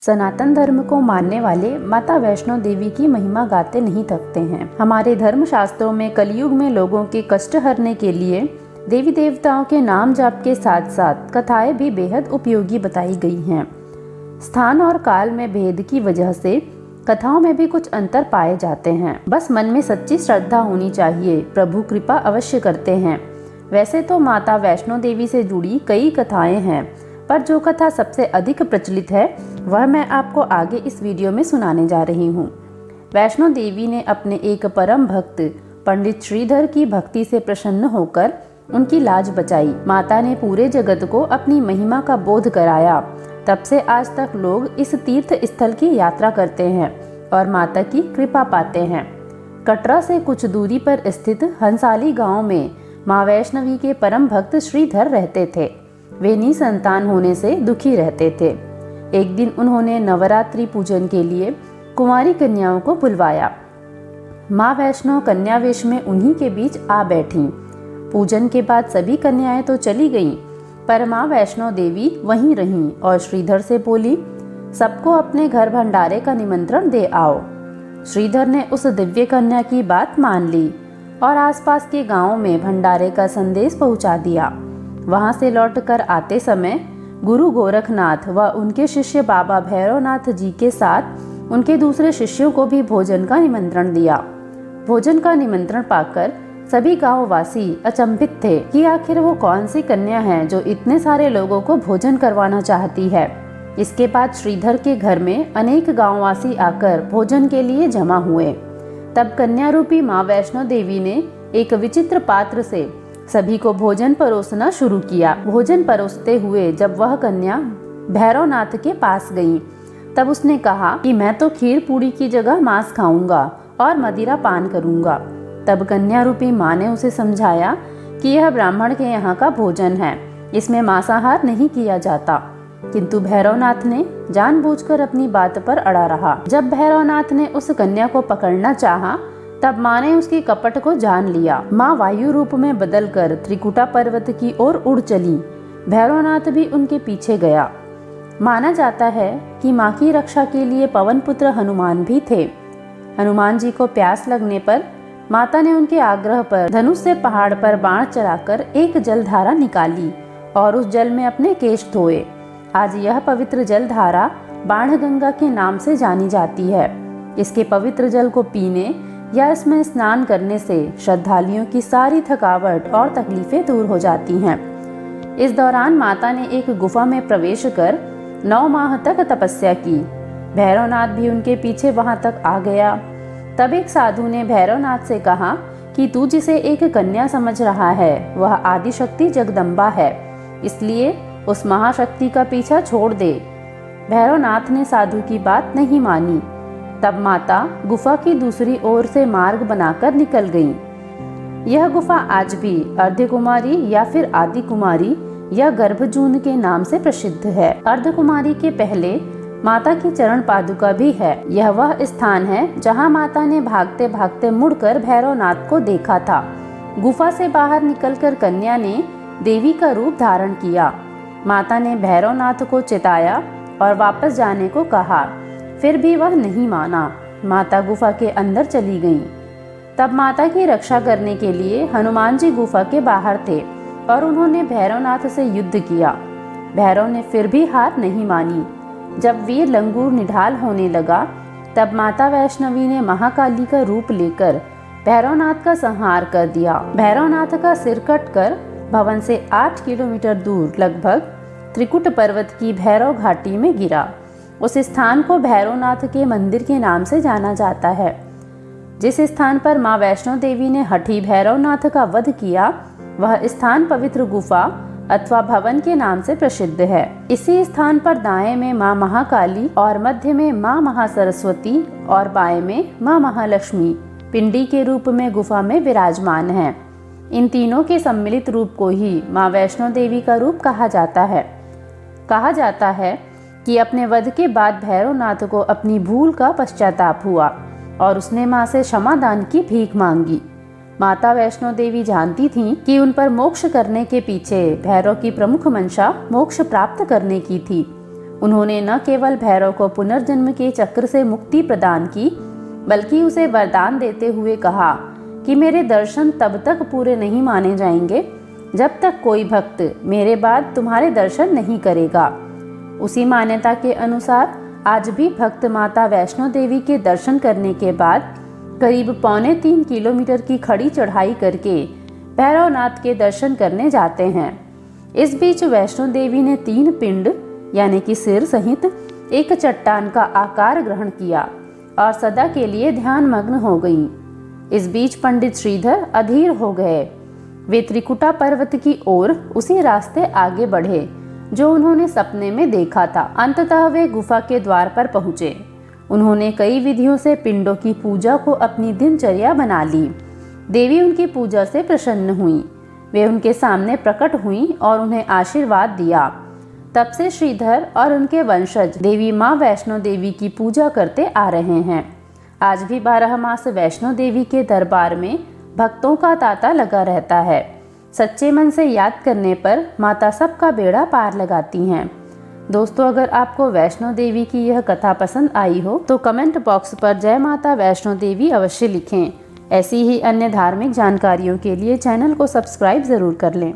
सनातन धर्म को मानने वाले माता वैष्णो देवी की महिमा गाते नहीं थकते हैं। हमारे धर्म शास्त्रों में कलयुग में लोगों के कष्ट हरने के लिए देवी देवताओं के नाम जाप के साथ साथ कथाएं भी बेहद उपयोगी बताई गई हैं। स्थान और काल में भेद की वजह से कथाओं में भी कुछ अंतर पाए जाते हैं। बस मन में सच्ची श्रद्धा होनी चाहिए, प्रभु कृपा अवश्य करते हैं। वैसे तो माता वैष्णो देवी से जुड़ी कई कथाएं हैं, पर जो कथा सबसे अधिक प्रचलित है वह मैं आपको आगे इस वीडियो में सुनाने जा रही हूँ। वैष्णो देवी ने अपने एक परम भक्त पंडित श्रीधर की भक्ति से प्रसन्न होकर उनकी लाज बचाई। माता ने पूरे जगत को अपनी महिमा का बोध कराया। तब से आज तक लोग इस तीर्थ स्थल की यात्रा करते हैं और माता की कृपा पाते हैं। कटरा से कुछ दूरी पर स्थित हंसाली गांव में माँ वैष्णवी के परम भक्त श्रीधर रहते थे। वे निसंतान होने से दुखी रहते थे। एक दिन उन्होंने नवरात्रि पूजन के लिए कुंवारी कन्याओं को बुलवाया। माँ वैष्णो कन्यावेश में उन्हीं के बीच आ बैठीं। पूजन के बाद सभी कन्याएं तो चली गईं, पर माँ वैष्णो देवी वहीं रहीं और श्रीधर से बोली, सबको अपने घर भंडारे का निमंत्रण दे आओ। श्रीधर ने उस दिव्य कन्या की बात मान ली और आसपास के गांवों में भंडारे का संदेश पहुंचा दिया। वहां से लौटकर आते समय गुरु गोरखनाथ व उनके शिष्य बाबा भैरवनाथ जी के साथ उनके दूसरे शिष्यों को भी भोजन का निमंत्रण दिया। भोजन का निमंत्रण पाकर सभी गांववासी अचंभित थे कि आखिर वो कौन सी कन्या है जो इतने सारे लोगों को भोजन करवाना चाहती है। इसके बाद श्रीधर के घर में अनेक गांववासी आकर भोजन के लिए जमा हुए। तब कन्या रूपी माँ वैष्णो देवी ने एक विचित्र पात्र से सभी को भोजन परोसना शुरू किया। भोजन परोसते हुए जब वह कन्या भैरवनाथ के पास गई, तब उसने कहा कि मैं तो खीर पूड़ी की जगह मांस खाऊंगा और मदिरा पान करूंगा। तब कन्या रूपी माँ ने उसे समझाया कि यह ब्राह्मण के यहाँ का भोजन है, इसमें मांसाहार नहीं किया जाता। किंतु भैरवनाथ ने जानबूझकर अपनी बात पर अड़ा रहा। जब भैरवनाथ ने उस कन्या को पकड़ना चाहा, तब माँ ने उसकी कपट को जान लिया। माँ वायु रूप में बदलकर त्रिकुटा पर्वत की ओर उड़ चली। भैरवनाथ भी उनके पीछे गया। माना जाता है कि माँ की रक्षा के लिए पवन पुत्र हनुमान भी थे। हनुमान जी को प्यास लगने पर माता ने उनके आग्रह पर धनुष से पहाड़ पर बाण चलाकर एक जलधारा निकाली और उस जल में अपने केश धोए। आज यह पवित्र जलधारा बाणगंगा के नाम से जानी जाती है। इसके पवित्र जल को पीने या इसमें स्नान करने से श्रद्धालुओं की सारी थकावट और तकलीफें दूर हो जाती हैं। इस दौरान माता ने एक गुफा में प्रवेश कर 9 माह तक तपस्या की। भैरवनाथ भी उनके पीछे वहां तक आ गया। तब एक साधु ने भैरवनाथ से कहा कि तू जिसे एक कन्या समझ रहा है वह आदिशक्ति जगदम्बा है, इसलिए उस महाशक्ति का पीछा छोड़ दे। भैरवनाथ ने साधु की बात नहीं मानी। तब माता गुफा की दूसरी ओर से मार्ग बनाकर निकल गईं। यह गुफा आज भी अर्धकुमारी या फिर आदि कुमारी या गर्भजून के नाम से प्रसिद्ध है। अर्धकुमारी के पहले माता की चरण पादुका भी है। यह वह स्थान है जहां माता ने भागते भागते मुड़कर भैरवनाथ को देखा था। गुफा से बाहर निकलकर कन्या ने देवी का रूप धारण किया। माता ने भैरवनाथ को चिताया और वापस जाने को कहा, फिर भी वह नहीं माना। माता गुफा के अंदर चली गईं। तब माता की रक्षा करने के लिए हनुमान जी गुफा के बाहर थे और उन्होंने भैरवनाथ से युद्ध किया। भैरव ने फिर भी हार नहीं मानी। जब वीर लंगूर निढाल होने लगा, तब माता वैष्णवी ने महाकाली का रूप लेकर भैरवनाथ का संहार कर दिया। भैरवनाथ का सिर कटकर भवन से 8 किलोमीटर दूर लगभग त्रिकुट पर्वत की भैरव घाटी में गिरा। उस स्थान को भैरवनाथ के मंदिर के नाम से जाना जाता है। जिस स्थान पर माँ वैष्णो देवी ने हठी भैरवनाथ का वध किया, वह स्थान पवित्र गुफा अथवा भवन के नाम से प्रसिद्ध है। इसी स्थान पर दाएं में माँ महाकाली और मध्य में माँ महासरस्वती और बाएं में माँ महालक्ष्मी पिंडी के रूप में गुफा में विराजमान हैं। इन तीनों के सम्मिलित रूप को ही माँ वैष्णो देवी का रूप कहा जाता है। कहा जाता है कि अपने वध के बाद भैरवनाथ को अपनी भूल का पश्चाताप हुआ और उसने माँ से क्षमादान की भीख मांगी। माता वैष्णो देवी जानती थीं कि उन पर मोक्ष करने के पीछे भैरव की प्रमुख मंशा मोक्ष प्राप्त करने की थी। उन्होंने न केवल भैरव को पुनर्जन्म के चक्र से मुक्ति प्रदान की, बल्कि उसे वरदान देते हुए कहा कि मेरे दर्शन तब तक पूरे नहीं माने जाएंगे जब तक कोई भक्त मेरे बाद तुम्हारे दर्शन नहीं करेगा। उसी मान्यता के अनुसार आज भी भक्त माता वैष्णो देवी के दर्शन करने के बाद करीब 2.25 किलोमीटर की खड़ी चढ़ाई करके भैरवनाथ के दर्शन करने जाते हैं। इस बीच वैष्णो देवी ने 3 पिंड यानी कि सिर सहित एक चट्टान का आकार ग्रहण किया और सदा के लिए ध्यान मग्न हो गईं। इस बीच पंडित श्रीधर अधीर हो गए। वे त्रिकुटा पर्वत की ओर उसी रास्ते आगे बढ़े जो उन्होंने सपने में देखा था। अंततः वे गुफा के द्वार पर पहुंचे। उन्होंने कई विधियों से पिंडों की पूजा को अपनी दिनचर्या बना ली। देवी उनकी पूजा से प्रसन्न हुई। वे उनके सामने प्रकट हुईं और उन्हें आशीर्वाद दिया। तब से श्रीधर और उनके वंशज देवी माँ वैष्णो देवी की पूजा करते आ रहे हैं। आज भी 12 मास वैष्णो देवी के दरबार में भक्तों का तांता लगा रहता है। सच्चे मन से याद करने पर माता सबका बेड़ा पार लगाती हैं। दोस्तों, अगर आपको वैष्णो देवी की यह कथा पसंद आई हो तो कमेंट बॉक्स पर जय माता वैष्णो देवी अवश्य लिखें। ऐसी ही अन्य धार्मिक जानकारियों के लिए चैनल को सब्सक्राइब ज़रूर कर लें।